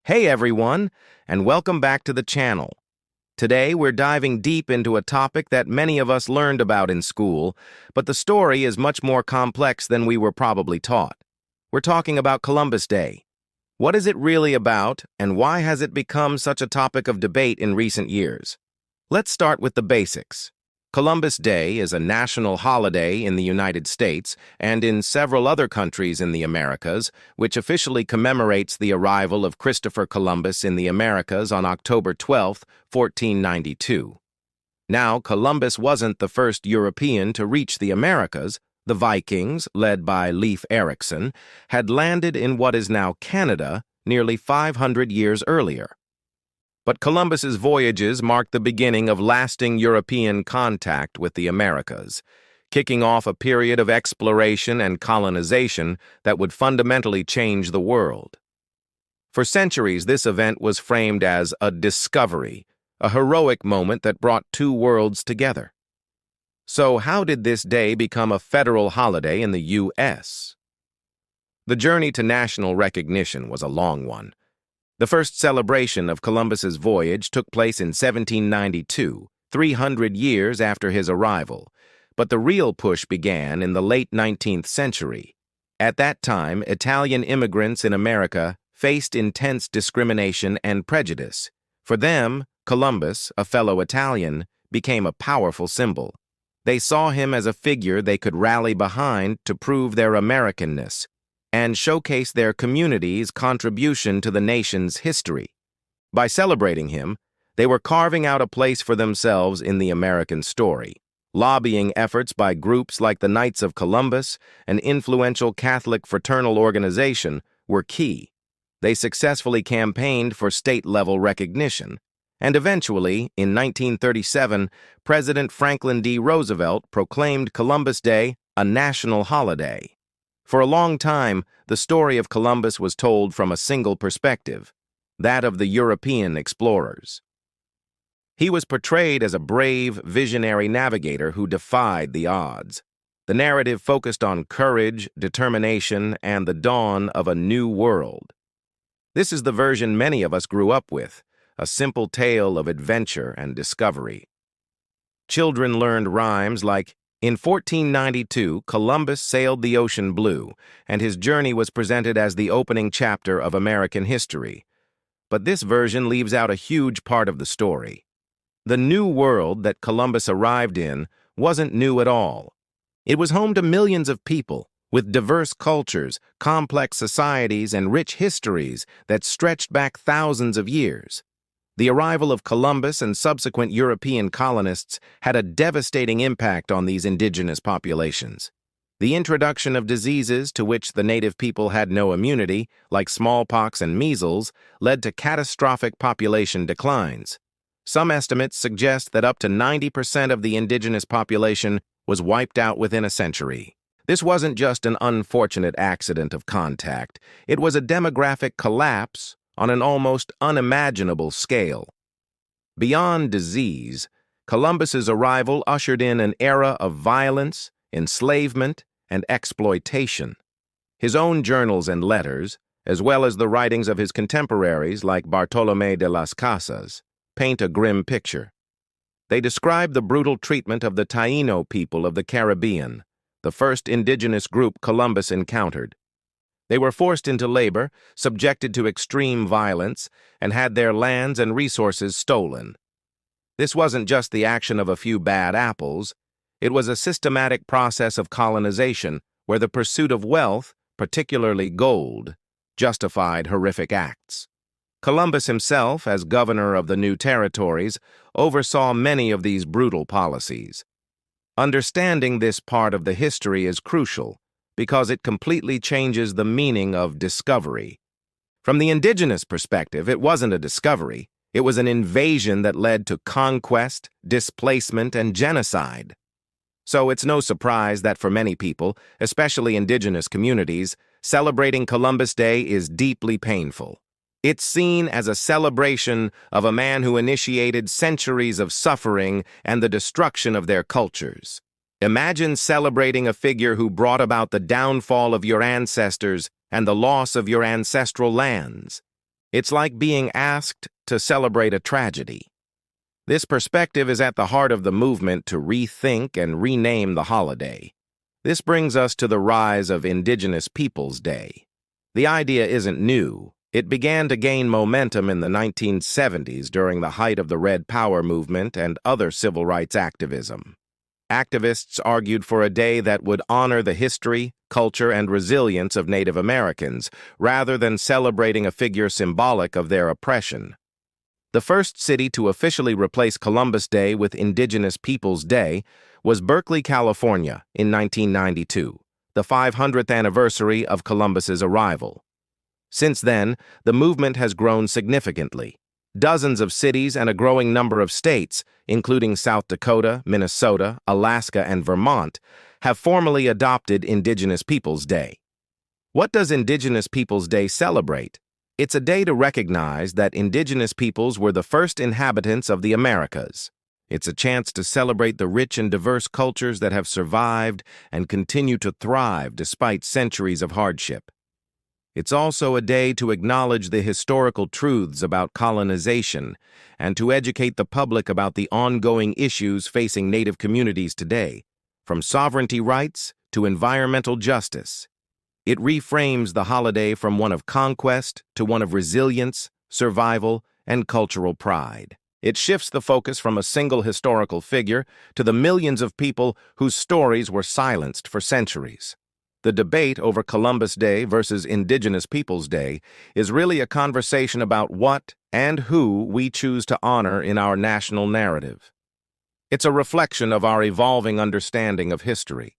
Hey everyone, and welcome back to the channel. Today we're diving deep into a topic that many of us learned about in school, but the story is much more complex than we were probably taught. We're talking about Columbus Day. What is it really about, and why has it become such a topic of debate in recent years? Let's start with the basics. Columbus Day is a national holiday in the United States and in several other countries in the Americas, which officially commemorates the arrival of Christopher Columbus in the Americas on October 12, 1492. Now, Columbus wasn't the first European to reach the Americas. The Vikings, led by Leif Erikson, had landed in what is now Canada nearly 500 years earlier. But Columbus's voyages marked the beginning of lasting European contact with the Americas, kicking off a period of exploration and colonization that would fundamentally change the world. For centuries, this event was framed as a discovery, a heroic moment that brought two worlds together. So how did this day become a federal holiday in the U.S.? The journey to national recognition was a long one. The first celebration of Columbus's voyage took place in 1792, 300 years after his arrival, but the real push began in the late 19th century. At that time, Italian immigrants in America faced intense discrimination and prejudice. For them, Columbus, a fellow Italian, became a powerful symbol. They saw him as a figure they could rally behind to prove their Americanness and showcase their community's contribution to the nation's history. By celebrating him, they were carving out a place for themselves in the American story. Lobbying efforts by groups like the Knights of Columbus, an influential Catholic fraternal organization, were key. They successfully campaigned for state-level recognition, and eventually, in 1937, President Franklin D. Roosevelt proclaimed Columbus Day a national holiday. For a long time, the story of Columbus was told from a single perspective, that of the European explorers. He was portrayed as a brave, visionary navigator who defied the odds. The narrative focused on courage, determination, and the dawn of a new world. This is the version many of us grew up with, a simple tale of adventure and discovery. Children learned rhymes like, "In 1492, Columbus sailed the ocean blue, and his journey was presented as the opening chapter of American history." But this version leaves out a huge part of the story. The new world that Columbus arrived in wasn't new at all. It was home to millions of people, with diverse cultures, complex societies, and rich histories that stretched back thousands of years. The arrival of Columbus and subsequent European colonists had a devastating impact on these indigenous populations. The introduction of diseases to which the native people had no immunity, like smallpox and measles, led to catastrophic population declines. Some estimates suggest that up to 90% of the indigenous population was wiped out within a century. This wasn't just an unfortunate accident of contact. It was a demographic collapse on an almost unimaginable scale. Beyond disease, Columbus's arrival ushered in an era of violence, enslavement, and exploitation. His own journals and letters, as well as the writings of his contemporaries like Bartolomé de las Casas, paint a grim picture. They describe the brutal treatment of the Taíno people of the Caribbean, the first indigenous group Columbus encountered. They were forced into labor, subjected to extreme violence, and had their lands and resources stolen. This wasn't just the action of a few bad apples. It was a systematic process of colonization where the pursuit of wealth, particularly gold, justified horrific acts. Columbus himself, as governor of the new territories, oversaw many of these brutal policies. Understanding this part of the history is crucial, because it completely changes the meaning of discovery. From the indigenous perspective, it wasn't a discovery. It was an invasion that led to conquest, displacement, and genocide. So it's no surprise that for many people, especially indigenous communities, celebrating Columbus Day is deeply painful. It's seen as a celebration of a man who initiated centuries of suffering and the destruction of their cultures. Imagine celebrating a figure who brought about the downfall of your ancestors and the loss of your ancestral lands. It's like being asked to celebrate a tragedy. This perspective is at the heart of the movement to rethink and rename the holiday. This brings us to the rise of Indigenous Peoples Day. The idea isn't new. It began to gain momentum in the 1970s during the height of the Red Power movement and other civil rights activism. Activists argued for a day that would honor the history, culture, and resilience of Native Americans, rather than celebrating a figure symbolic of their oppression. The first city to officially replace Columbus Day with Indigenous Peoples Day was Berkeley, California, in 1992, the 500th anniversary of Columbus's arrival. Since then, the movement has grown significantly. Dozens of cities and a growing number of states, including South Dakota, Minnesota, Alaska, and Vermont, have formally adopted Indigenous Peoples Day. What does Indigenous Peoples Day celebrate? It's a day to recognize that Indigenous peoples were the first inhabitants of the Americas. It's a chance to celebrate the rich and diverse cultures that have survived and continue to thrive despite centuries of hardship. It's also a day to acknowledge the historical truths about colonization and to educate the public about the ongoing issues facing Native communities today, from sovereignty rights to environmental justice. It reframes the holiday from one of conquest to one of resilience, survival, and cultural pride. It shifts the focus from a single historical figure to the millions of people whose stories were silenced for centuries. The debate over Columbus Day versus Indigenous Peoples Day is really a conversation about what and who we choose to honor in our national narrative. It's a reflection of our evolving understanding of history.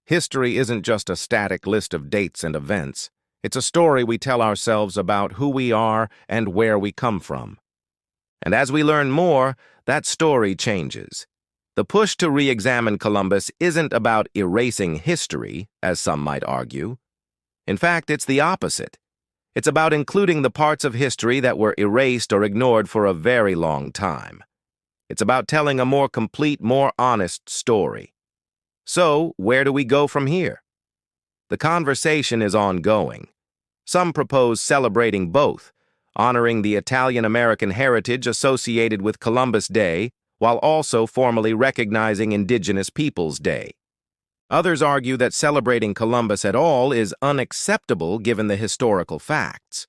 History isn't just a static list of dates and events. It's a story we tell ourselves about who we are and where we come from. And as we learn more, that story changes. The push to re-examine Columbus isn't about erasing history, as some might argue. In fact, it's the opposite. It's about including the parts of history that were erased or ignored for a very long time. It's about telling a more complete, more honest story. So, where do we go from here? The conversation is ongoing. Some propose celebrating both, honoring the Italian-American heritage associated with Columbus Day, while also formally recognizing Indigenous Peoples Day. Others argue that celebrating Columbus at all is unacceptable given the historical facts.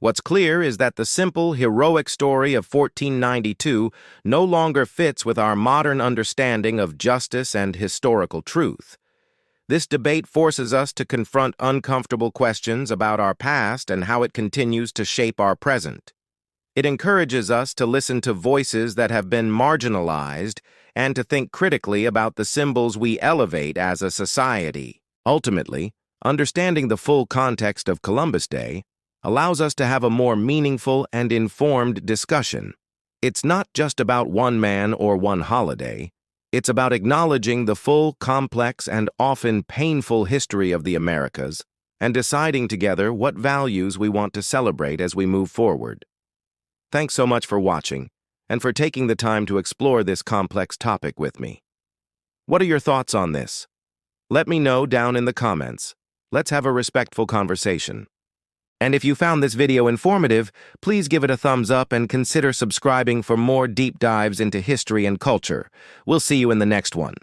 What's clear is that the simple, heroic story of 1492 no longer fits with our modern understanding of justice and historical truth. This debate forces us to confront uncomfortable questions about our past and how it continues to shape our present. It encourages us to listen to voices that have been marginalized and to think critically about the symbols we elevate as a society. Ultimately, understanding the full context of Columbus Day allows us to have a more meaningful and informed discussion. It's not just about one man or one holiday. It's about acknowledging the full, complex, and often painful history of the Americas and deciding together what values we want to celebrate as we move forward. Thanks so much for watching and for taking the time to explore this complex topic with me. What are your thoughts on this? Let me know down in the comments. Let's have a respectful conversation. And if you found this video informative, please give it a thumbs up and consider subscribing for more deep dives into history and culture. We'll see you in the next one.